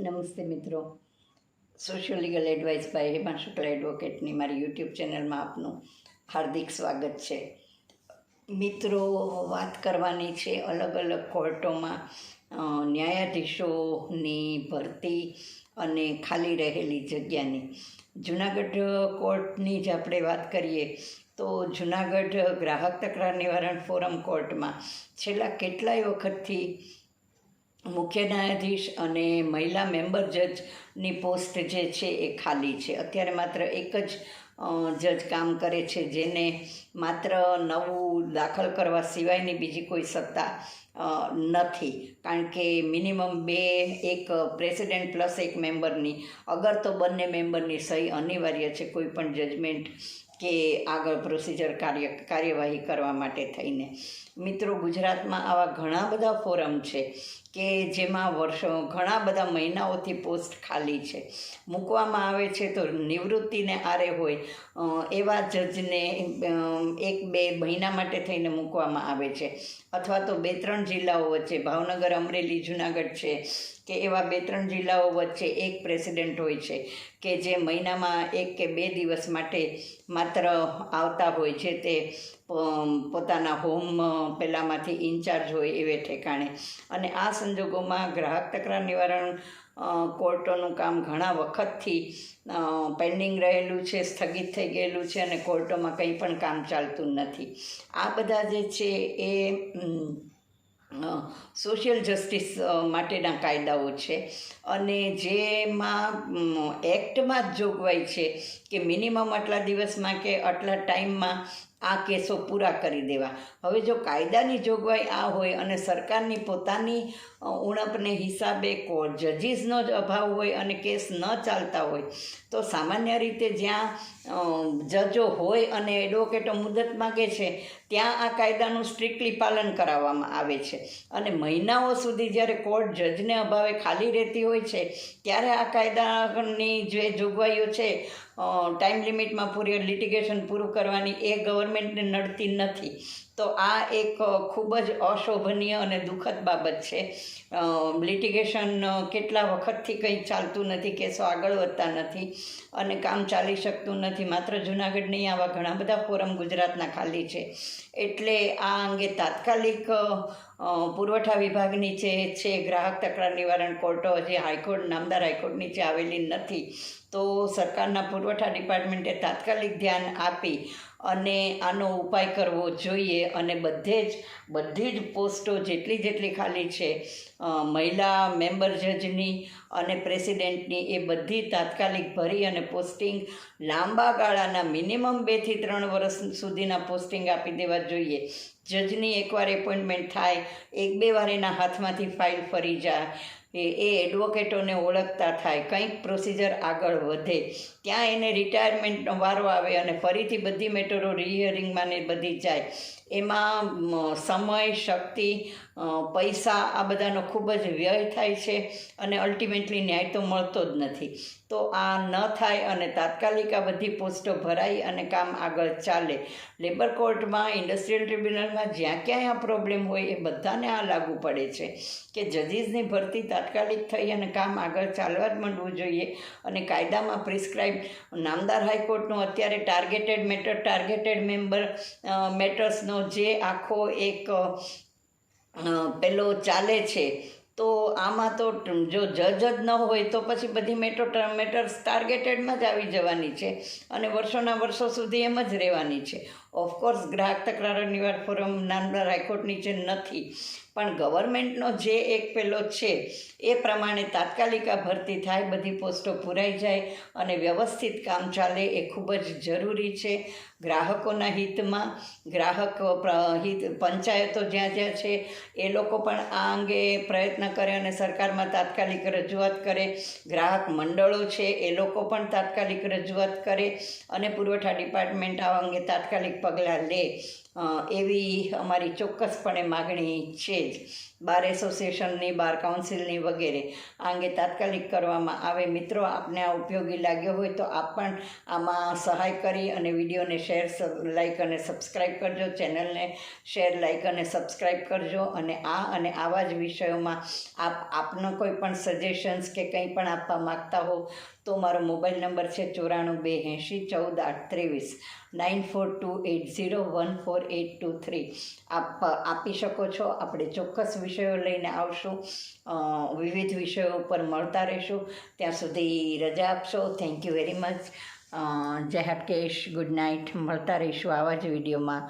નમસ્તે મિત્રો, social legal advice by Hema Shukla એડવોકેટની મારી યુટ્યુબ ચેનલમાં આપનું હાર્દિક સ્વાગત છે. મિત્રો, વાત કરવાની છે અલગ અલગ કોર્ટોમાં ન્યાયાધીશોની ભરતી અને ખાલી રહેલી જગ્યાની. જુનાગઢ કોર્ટની જ આપણે વાત કરીએ તો જુનાગઢ ગ્રાહક તકરાર નિવારણ ફોરમ કોર્ટમાં છેલ્લા કેટલાય વખતથી મુખ્ય ન્યાયાધીશ અને મહિલા મેમ્બર જજની પોસ્ટ જે છે એ ખાલી છે. અત્યારે માત્ર એક જ જજ કામ કરે છે, જેને માત્ર નવું દાખલ કરવા સિવાયની બીજી કોઈ સત્તા નથી. કારણ કે મિનિમમ એક પ્રેસિડેન્ટ પ્લસ એક મેમ્બરની, અગર તો બંને મેમ્બરની સહી અનિવાર્ય છે કોઈ પણ જજમેન્ટ કે આગળ પ્રોસિજર કાર્યવાહી કરવા માટે થઈને. મિત્રો, ગુજરાતમાં આવા ઘણા બધા ફોરમ છે કે જેમાં ઘણા બધા મહિનાઓથી પોસ્ટ ખાલી છે. મૂકવામાં આવે છે તો નિવૃત્તિને આરે હોય એવા જજને 1-2 મહિના માટે થઈને મૂકવામાં આવે છે, અથવા તો 2-3 જિલ્લાઓ વચ્ચે, ભાવનગર, અમરેલી, જુનાગઢ છે કે એવા 2-3 જિલ્લાઓ વચ્ચે એક પ્રેસિડેન્ટ હોય છે કે જે મહિનામાં 1 કે 2 દિવસ માટે માત્ર આવતા હોય છે. તે પોતાના હોમ પહેલાંમાંથી ઇન્ચાર્જ હોય એવે ઠેકાણે. અને આ સંજોગોમાં ગ્રાહક તકરાર નિવારણ કોર્ટોનું કામ ઘણા વખતથી પેન્ડિંગ રહેલું છે, સ્થગિત થઈ ગયેલું છે અને કોર્ટોમાં કંઈ પણ કામ ચાલતું નથી. આ બધા જે છે એ સોશિયલ જસ્ટિસ માટેના કાયદાઓ છે અને જેમાં એક્ટમાં જ જોગવાઈ છે કે મિનિમમ આટલા દિવસમાં કે આટલા ટાઈમમાં આ કેસો પૂરા કરી દેવા. હવે જો કાયદાની જોગવાઈ આ હોય અને સરકારની પોતાની ઉણપને હિસાબે જજીસનો જ અભાવ હોય અને કેસ ન ચાલતા હોય તો સામાન્ય રીતે જ્યાં જજો હોય અને એડવોકેટો મુદત માગે છે ત્યાં આ કાયદાનું સ્ટ્રિક્ટલી પાલન કરાવવામાં આવે છે. અને મહિનાઓ સુધી જ્યારે કોર્ટ જજને અભાવે ખાલી રહેતી હોય છે ત્યારે આ કાયદાની જે જોગવાઈઓ છે ટાઈમ લિમિટમાં પૂરી લિટિગેશન પૂરું કરવાની એ ગવર્મેન્ટને નડતી નથી. તો આ એક ખૂબ જ અશોભનીય અને દુઃખદ બાબત છે. લિટિગેશન કેટલા વખતથી કંઈ ચાલતું નથી, કેસો આગળ વધતા નથી અને કામ ચાલી શકતું નથી. માત્ર જુનાગઢ નહીં, આવા ઘણા બધા ફોરમ ગુજરાતના ખાલી છે. એટલે આ અંગે તાત્કાલિક પુરવઠા વિભાગની છે ગ્રાહક તકરાર નિવારણ કોર્ટો હજી હાઈકોર્ટ, નામદાર હાઈકોર્ટ નીચે આવેલી નથી, તો સરકારના પુરવઠા ડિપાર્ટમેન્ટે તાત્કાલિક ધ્યાન આપી અને આનો ઉપાય કરવો જોઈએ. અને બધી જ પોસ્ટો જેટલી ખાલી છે મહિલા મેમ્બર જજની અને પ્રેસિડેન્ટની, એ બધી તાત્કાલિક ભરી અને પોસ્ટિંગ લાંબા ગાળાના મિનિમમ 2 થી 3 વર્ષ સુધીના પોસ્ટિંગ આપી દેવા જોઈએ. જજની એકવાર એપોઇન્ટમેન્ટ થાય, 1-2 વાર એના હાથમાંથી ફાઇલ ફરી જાય, એ એડવોકેટોને ઓળખતા થાય, કંઈક પ્રોસિજર આગળ વધે, ત્યાં એને રિટાયરમેન્ટનો વારો આવે અને ફરીથી બધી મેટરો રિહિયરિંગમાં ને બધી જાય. એમાં સમય, શક્તિ, પૈસા આ બધાનો ખૂબ જ વ્યય થાય છે અને અલ્ટિમેટલી ન્યાય તો મળતો જ નથી. તો આ ન થાય અને તાત્કાલિક આ બધી પોસ્ટો ભરાઈ અને કામ આગળ ચાલે. લેબર કોર્ટમાં, ઇન્ડસ્ટ્રીયલ ટ્રિબ્યુનલમાં જ્યાં ક્યાંય આ પ્રોબ્લેમ હોય એ બધાને આ લાગુ પડે છે કે જજીસની ભરતી તાત્કાલિક થઈ અને કામ આગળ ચાલવા જ માંડવું જોઈએ. અને કાયદામાં પ્રિસ્ક્રાઇબ નામદાર હાઈકોર્ટનું અત્યારે ટાર્ગેટેડ મેમ્બર મેટર્સનો જે આખો એક પેલો ચાલે છે, તો આમાં તો જો જજ જ ન હોય તો પછી બધી મેટર્સ ટાર્ગેટેડમાં જ આવી જવાની છે અને વર્ષો સુધી એમ જ રહેવાની છે. ઓફકોર્સ ગ્રાહક તકરાર નિવારણ ફોરમ નામદાર હાઈકોર્ટ નીચે નથી, પણ ગવર્મેન્ટનો જે એક પેલો છે એ પ્રમાણે તાત્કાલિક આ ભરતી થાય, બધી પોસ્ટો પૂરાઈ જાય અને વ્યવસ્થિત કામ ચાલે એ ખૂબ જ જરૂરી છે. ગ્રાહકોના હિતમાં, પંચાયતો જ્યાં છે એ લોકો પણ આ અંગે પ્રયત્ન કરે અને સરકારમાં તાત્કાલિક રજૂઆત કરે. ગ્રાહક મંડળો છે એ લોકો પણ તાત્કાલિક રજૂઆત કરે અને પુરવઠા ડિપાર્ટમેન્ટ આ અંગે તાત્કાલિક પગલાં લે. એવી અમારી ચોક્કસપણે માગણી છે જ. બાર એસોસિએશનની, બાર કાઉન્સિલની વગેરે આ અંગે તાત્કાલિક કરવામાં આવે. મિત્રો, આપને આ ઉપયોગી લાગ્યો હોય તો આપ પણ આમાં સહાય કરી અને વિડીયોને શેર, લાઈક અને સબસ્ક્રાઈબ કરજો. ચેનલને શેર, લાઈક અને સબસ્ક્રાઈબ કરજો. અને આવા જ વિષયોમાં આપનો કોઈ પણ સજેશન્સ કે કંઈ પણ આપવા માગતા હો તો મારો મોબાઈલ નંબર છે 94 280 14 9428014823. આપ આપી શકો છો. આપણે ચોક્કસ વિષયો લઈને આવશું, વિવિધ વિષયો ઉપર મળતા રહીશું. ત્યાં સુધી રજા આપશો. Thank you very much. જય હાટકેશ. Good night. મળતા રહીશું આવા જ વિડીયોમાં.